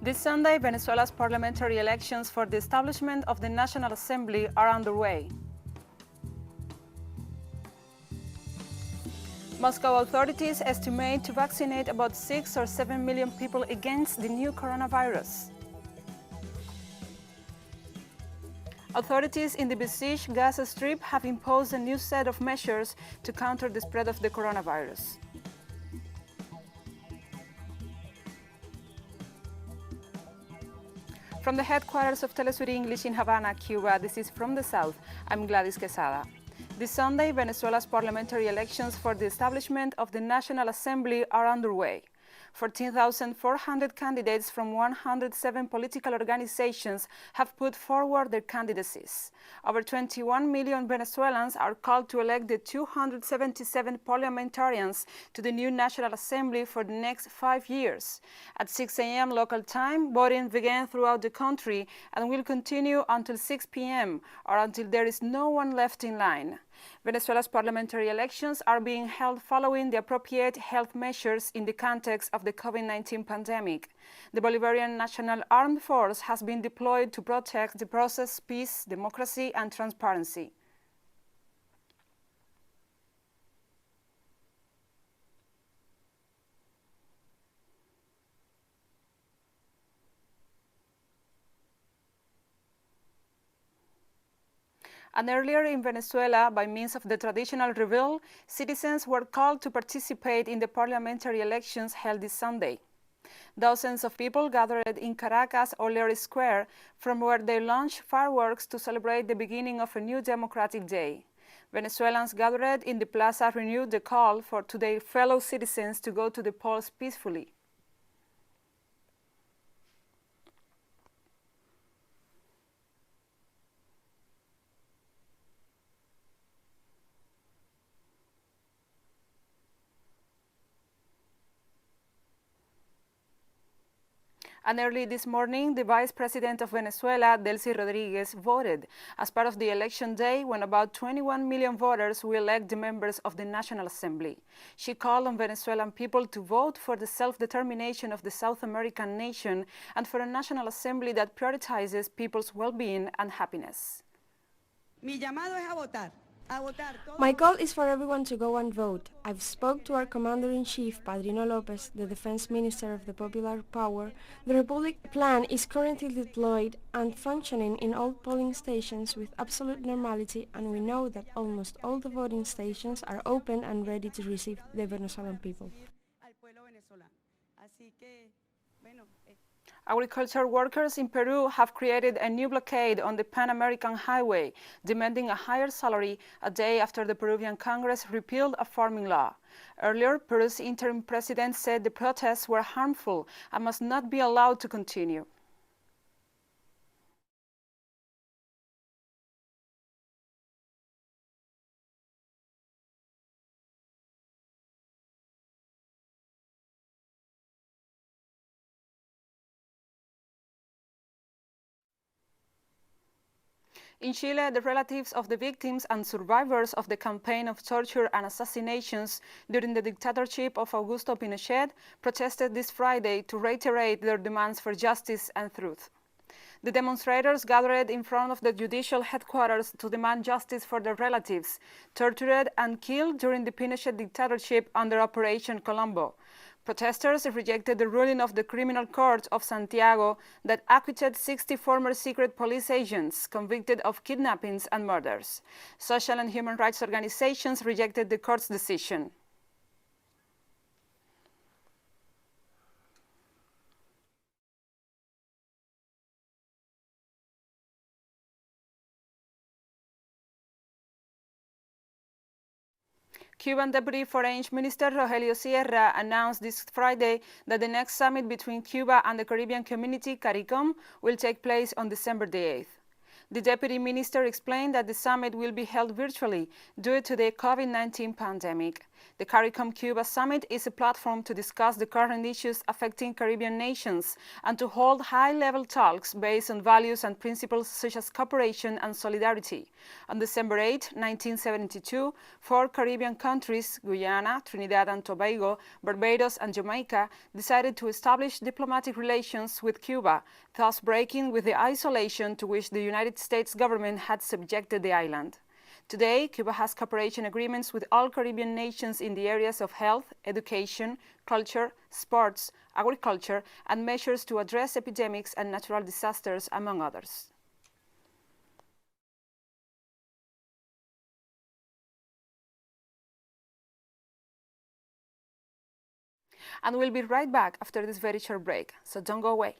This Sunday, Venezuela's parliamentary elections for the establishment of the National Assembly are underway. Moscow authorities estimate to vaccinate about 6 or 7 million people against the new coronavirus. Authorities in the besieged Gaza Strip have imposed a new set of measures to counter the spread of the coronavirus. From the headquarters of TeleSUR English in Havana, Cuba, this is From the South. I'm Gladys Quesada. This Sunday, Venezuela's parliamentary elections for the establishment of the National Assembly are underway. 14,400 candidates from 107 political organizations have put forward their candidacies. Over 21 million Venezuelans are called to elect the 277 parliamentarians to the new National Assembly for the next 5 years. At 6 a.m. local time, voting began throughout the country and will continue until 6 p.m. or until there is no one left in line. Venezuela's parliamentary elections are being held following the appropriate health measures in the context of the COVID-19 pandemic. The Bolivarian National Armed Force has been deployed to protect the process, peace, democracy, and transparency. And earlier in Venezuela, by means of the traditional reveal, citizens were called to participate in the parliamentary elections held this Sunday. Dozens of people gathered in Caracas O'Leary Square, from where they launched fireworks to celebrate the beginning of a new democratic day. Venezuelans gathered in the plaza renewed the call to their fellow citizens to go to the polls peacefully. And early this morning, the Vice President of Venezuela, Delcy Rodriguez, voted as part of the election day when about 21 million voters will elect the members of the National Assembly. She called on Venezuelan people to vote for the self-determination of the South American nation and for a National Assembly that prioritizes people's well-being and happiness. Mi llamado es a votar. My call is for everyone to go and vote. I've spoke to our Commander-in-Chief, Padrino Lopez, the Defense Minister of the Popular Power. The Republic plan is currently deployed and functioning in all polling stations with absolute normality, and we know that almost all the voting stations are open and ready to receive the Venezuelan people. Agriculture workers in Peru have created a new blockade on the Pan-American Highway, demanding a higher salary a day after the Peruvian Congress repealed a farming law. Earlier, Peru's interim president said the protests were harmful and must not be allowed to continue. In Chile, the relatives of the victims and survivors of the campaign of torture and assassinations during the dictatorship of Augusto Pinochet protested this Friday to reiterate their demands for justice and truth. The demonstrators gathered in front of the judicial headquarters to demand justice for their relatives, tortured and killed during the Pinochet dictatorship under Operation Colombo. Protesters rejected the ruling of the Criminal Court of Santiago that acquitted 60 former secret police agents convicted of kidnappings and murders. Social and human rights organizations rejected the court's decision. Cuban Deputy Foreign Minister Rogelio Sierra announced this Friday that the next summit between Cuba and the Caribbean community, CARICOM, will take place on December the 8th. The Deputy Minister explained that the summit will be held virtually due to the COVID-19 pandemic. The CARICOM-Cuba Summit is a platform to discuss the current issues affecting Caribbean nations and to hold high-level talks based on values and principles such as cooperation and solidarity. On December 8, 1972, 4 Caribbean countries, Guyana, Trinidad and Tobago, Barbados and Jamaica, decided to establish diplomatic relations with Cuba, thus breaking with the isolation to which the United States government had subjected the island. Today, Cuba has cooperation agreements with all Caribbean nations in the areas of health, education, culture, sports, agriculture, and measures to address epidemics and natural disasters, among others. And we'll be right back after this very short break, so don't go away.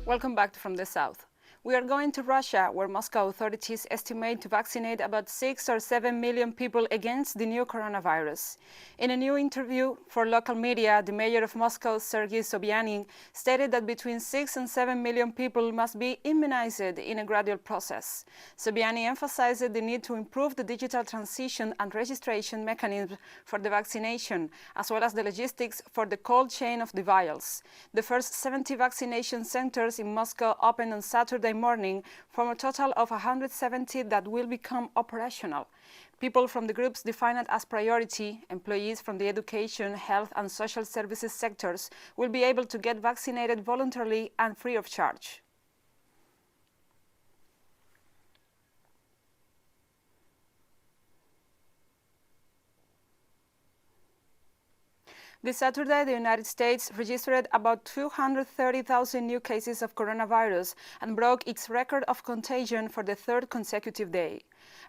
Welcome back From the South. We are going to Russia, where Moscow authorities estimate to vaccinate about 6 or 7 million people against the new coronavirus. In a new interview for local media, the mayor of Moscow, Sergei Sobyanin, stated that between 6 and 7 million people must be immunized in a gradual process. Sobyanin emphasized the need to improve the digital transition and registration mechanism for the vaccination, as well as the logistics for the cold chain of the vials. The first 70 vaccination centers in Moscow opened on Saturday morning from a total of 170 that will become operational. People from the groups defined as priority, employees from the education, health and social services sectors, will be able to get vaccinated voluntarily and free of charge. This Saturday, the United States registered about 230,000 new cases of coronavirus and broke its record of contagion for the 3rd consecutive day.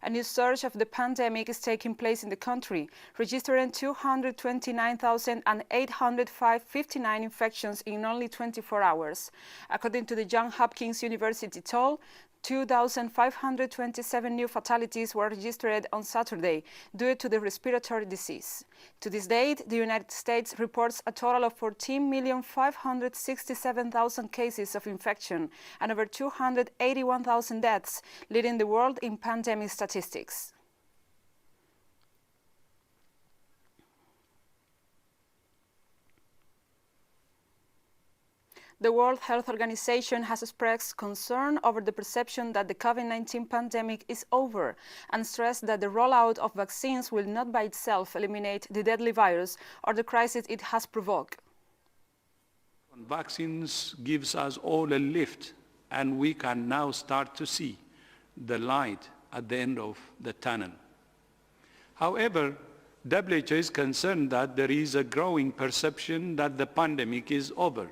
A new surge of the pandemic is taking place in the country, registering 229,859 infections in only 24 hours. According to the Johns Hopkins University toll, 2,527 new fatalities were registered on Saturday due to the respiratory disease. To this date, the United States reports a total of 14,567,000 cases of infection and over 281,000 deaths, leading the world in pandemic statistics. The World Health Organization has expressed concern over the perception that the COVID-19 pandemic is over and stressed that the rollout of vaccines will not by itself eliminate the deadly virus or the crisis it has provoked. Vaccines gives us all a lift, and we can now start to see the light at the end of the tunnel. However, WHO is concerned that there is a growing perception that the pandemic is over.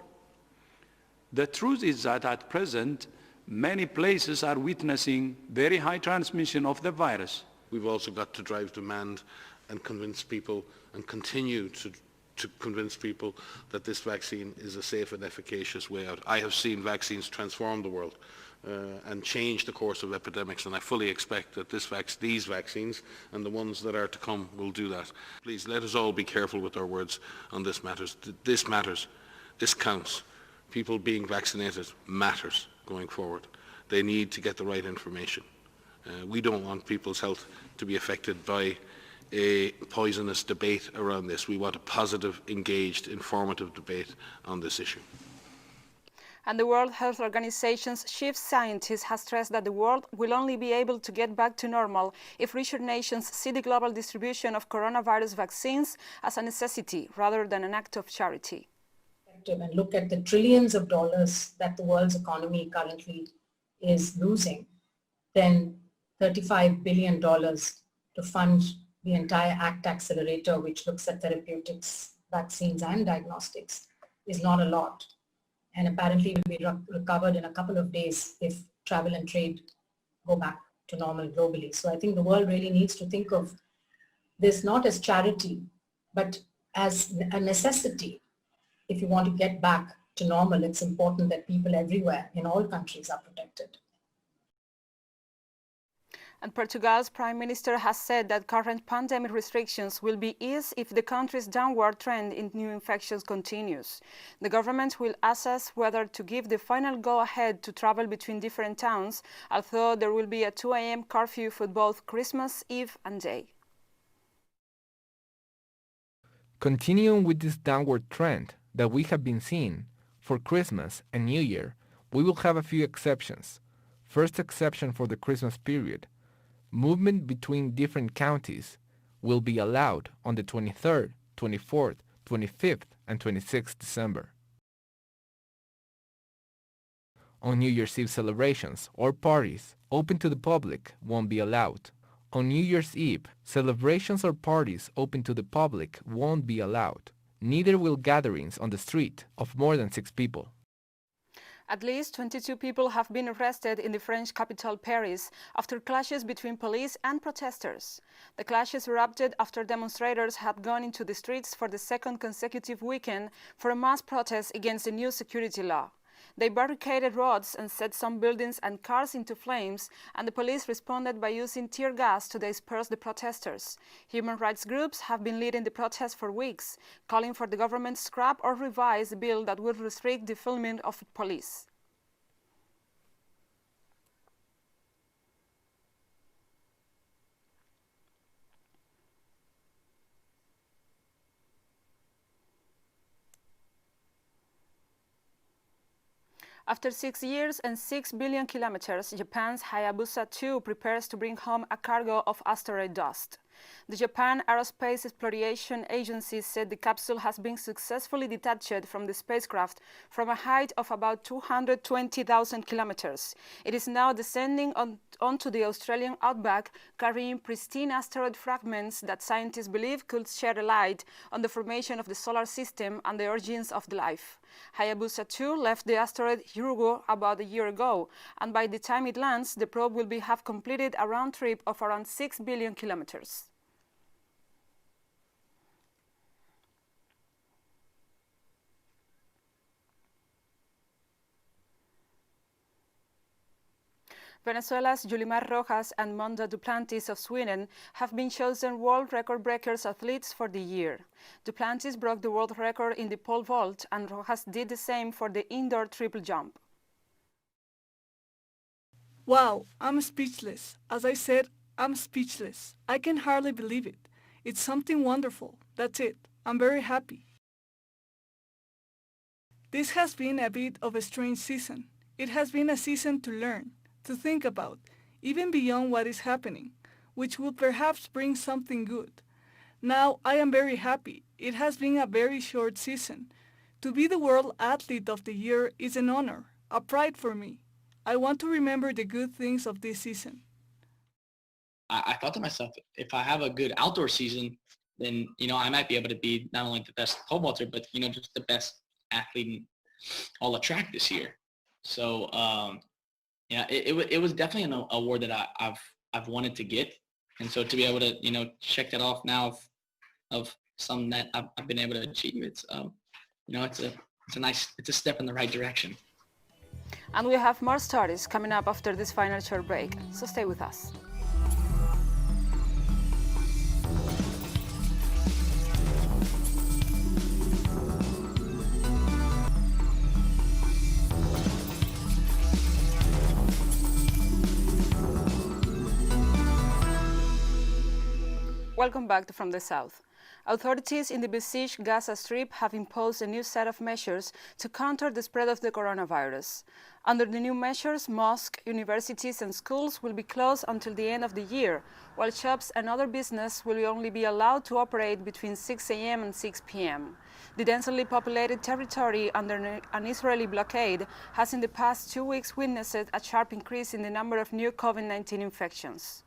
The truth is that at present, many places are witnessing very high transmission of the virus. We've also got to drive demand and convince people and continue to convince people that this vaccine is a safe and efficacious way out. I have seen vaccines transform the world and change the course of epidemics, and I fully expect that these vaccines and the ones that are to come will do that. Please let us all be careful with our words on this matters. This matters. This counts. People being vaccinated matters going forward. They need to get the right information. We don't want people's health to be affected by a poisonous debate around this. We want a positive, engaged, informative debate on this issue. And the World Health Organization's chief scientist has stressed that the world will only be able to get back to normal if richer nations see the global distribution of coronavirus vaccines as a necessity rather than an act of charity. And look at the trillions of dollars that the world's economy currently is losing, then $35 billion to fund the entire ACT Accelerator, which looks at therapeutics, vaccines and diagnostics, is not a lot. And apparently will be recovered in a couple of days if travel and trade go back to normal globally. So I think the world really needs to think of this not as charity, but as a necessity. If you want to get back to normal, it's important that people everywhere in all countries are protected. And Portugal's Prime Minister has said that current pandemic restrictions will be eased if the country's downward trend in new infections continues. The government will assess whether to give the final go-ahead to travel between different towns, although there will be a 2 a.m. curfew for both Christmas Eve and day. Continuing with this downward trend that we have been seeing, for Christmas and New Year, we will have a few exceptions. First exception for the Christmas period. Movement between different counties will be allowed on the 23rd, 24th, 25th, and 26th December. On New Year's Eve celebrations or parties open to the public won't be allowed. On New Year's Eve, celebrations or parties open to the public won't be allowed. Neither will gatherings on the street of more than 6 people. At least 22 people have been arrested in the French capital Paris after clashes between police and protesters. The clashes erupted after demonstrators had gone into the streets for the second consecutive weekend for a mass protest against the new security law. They barricaded roads and set some buildings and cars into flames, and the police responded by using tear gas to disperse the protesters. Human rights groups have been leading the protest for weeks, calling for the government to scrap or revise the bill that would restrict the filming of police. After 6 years and 6 billion kilometers, Japan's Hayabusa 2 prepares to bring home a cargo of asteroid dust. The Japan Aerospace Exploration Agency said the capsule has been successfully detached from the spacecraft from a height of about 220,000 kilometers. It is now descending onto the Australian outback, carrying pristine asteroid fragments that scientists believe could shed a light on the formation of the solar system and the origins of life. Hayabusa 2 left the asteroid Hyugu about a year ago, and by the time it lands, the probe will have completed a round trip of around 6 billion kilometers. Venezuela's Yulimar Rojas and Monda Duplantis of Sweden have been chosen world record breakers athletes for the year. Duplantis broke the world record in the pole vault, and Rojas did the same for the indoor triple jump. Wow, I'm speechless. As I said, I'm speechless. I can hardly believe it. It's something wonderful. That's it. I'm very happy. This has been a bit of a strange season. It has been a season to learn, to think about, even beyond what is happening, which will perhaps bring something good. Now I am very happy. It has been a very short season. To be the World Athlete of the Year is an honor, a pride for me. I want to remember the good things of this season. I thought to myself, if I have a good outdoor season, then, I might be able to be not only the best pole vaulter, but, just the best athlete in all the track this year. So, it was definitely an award that I've wanted to get, and so to be able to check that off now of some that I've been able to achieve, it's it's a step in the right direction. And we have more stories coming up after this final short break, so stay with us. Welcome back to From the South. Authorities in the besieged Gaza Strip have imposed a new set of measures to counter the spread of the coronavirus. Under the new measures, mosques, universities and schools will be closed until the end of the year, while shops and other business will only be allowed to operate between 6 a.m. and 6 p.m. The densely populated territory under an Israeli blockade has in the past 2 weeks witnessed a sharp increase in the number of new COVID-19 infections.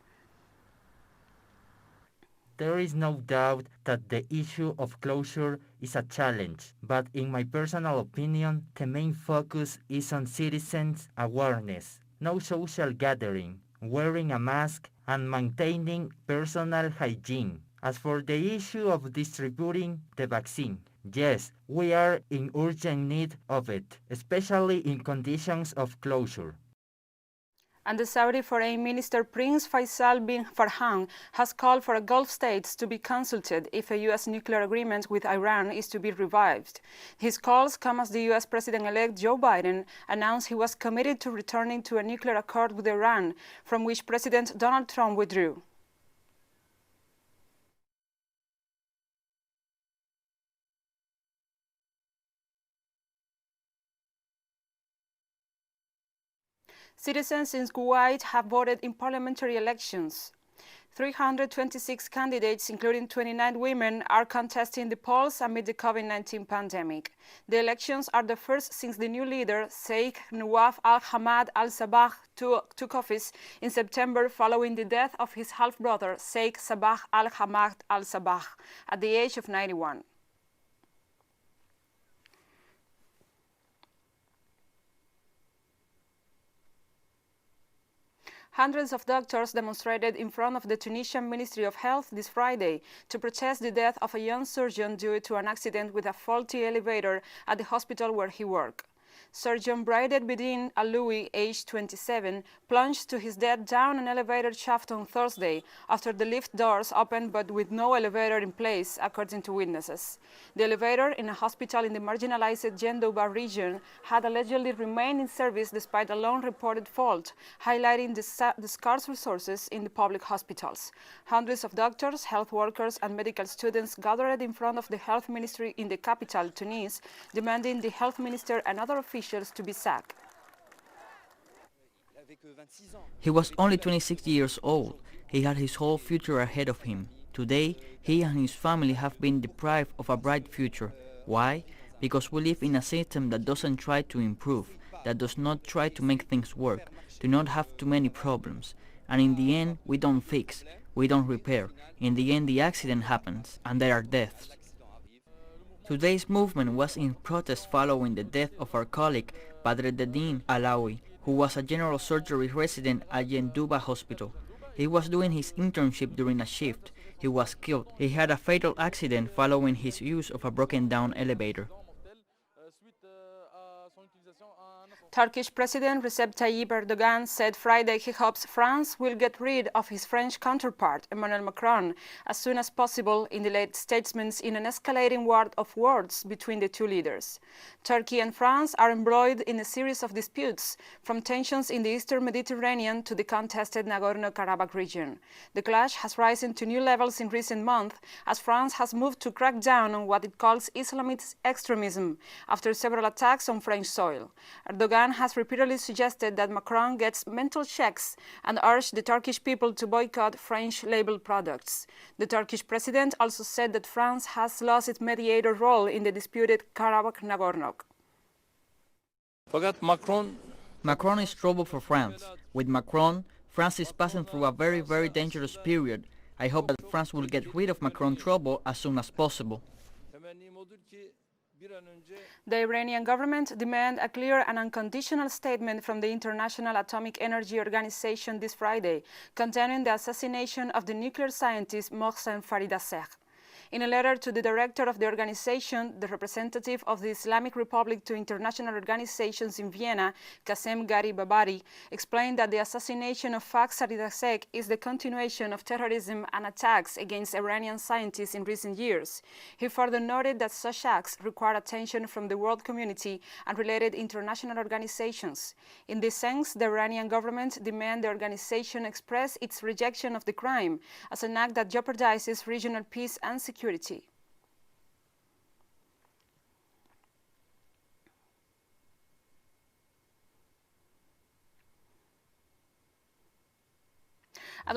There is no doubt that the issue of closure is a challenge, but in my personal opinion, the main focus is on citizens' awareness. No social gathering, wearing a mask, and maintaining personal hygiene. As for the issue of distributing the vaccine, yes, we are in urgent need of it, especially in conditions of closure. And the Saudi Foreign Minister Prince Faisal bin Farhan has called for Gulf states to be consulted if a U.S. nuclear agreement with Iran is to be revived. His calls come as the U.S. President-elect Joe Biden announced he was committed to returning to a nuclear accord with Iran, from which President Donald Trump withdrew. Citizens in Kuwait have voted in parliamentary elections. 326 candidates, including 29 women, are contesting the polls amid the COVID-19 pandemic. The elections are the first since the new leader, Sheikh Nawaf al-Hamad al-Sabah, took office in September following the death of his half-brother, Sheikh Sabah al-Hamad al-Sabah, at the age of 91. Hundreds of doctors demonstrated in front of the Tunisian Ministry of Health this Friday to protest the death of a young surgeon due to an accident with a faulty elevator at the hospital where he worked. Surgeon Braidet Bedin Aloui, aged 27, plunged to his death down an elevator shaft on Thursday after the lift doors opened but with no elevator in place, according to witnesses. The elevator in a hospital in the marginalized Jendouba region had allegedly remained in service despite a long reported fault, highlighting the scarce resources in the public hospitals. Hundreds of doctors, health workers, and medical students gathered in front of the health ministry in the capital, Tunis, demanding the health minister and other officials to be sacked. He was only 26 years old. He had his whole future ahead of him. Today, he and his family have been deprived of a bright future. Why? Because we live in a system that doesn't try to improve, that does not try to make things work, do not have too many problems. And in the end, we don't fix, we don't repair. In the end, the accident happens, and there are deaths. Today's movement was in protest following the death of our colleague Bedin Aloui, who was a general surgery resident at Jendouba Hospital. He was doing his internship during a shift. He was killed. He had a fatal accident following his use of a broken down elevator. Turkish President Recep Tayyip Erdogan said Friday he hopes France will get rid of his French counterpart, Emmanuel Macron, as soon as possible in the late statements in an escalating war of words between the two leaders. Turkey and France are embroiled in a series of disputes, from tensions in the eastern Mediterranean to the contested Nagorno-Karabakh region. The clash has risen to new levels in recent months as France has moved to crack down on what it calls Islamist extremism after several attacks on French soil. Erdogan has repeatedly suggested that Macron gets mental checks and urged the Turkish people to boycott French-labeled products. The Turkish president also said that France has lost its mediator role in the disputed Karabakh-Nagorno. Macron is trouble for France. With Macron, France is passing through a very, very dangerous period. I hope that France will get rid of Macron trouble as soon as possible. The Iranian government demands a clear and unconditional statement from the International Atomic Energy Organization this Friday, condemning the assassination of the nuclear scientist Mohsen Faridazeh. In a letter to the director of the organization, the representative of the Islamic Republic to international organizations in Vienna, Qasem Garibabadi, explained that the assassination of Faridazeh is the continuation of terrorism and attacks against Iranian scientists in recent years. He further noted that such acts require attention from the world community and related international organizations. In this sense, the Iranian government demands the organization express its rejection of the crime as an act that jeopardizes regional peace and security. And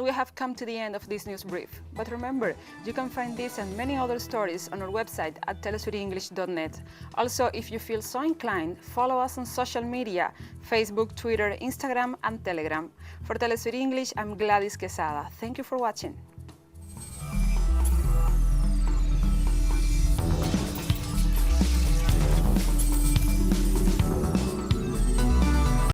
we have come to the end of this news brief. But remember, you can find this and many other stories on our website at telesurenglish.net. Also, if you feel so inclined, follow us on social media, Facebook, Twitter, Instagram, and Telegram. For TeleSUR English, I'm Gladys Quesada. Thank you for watching.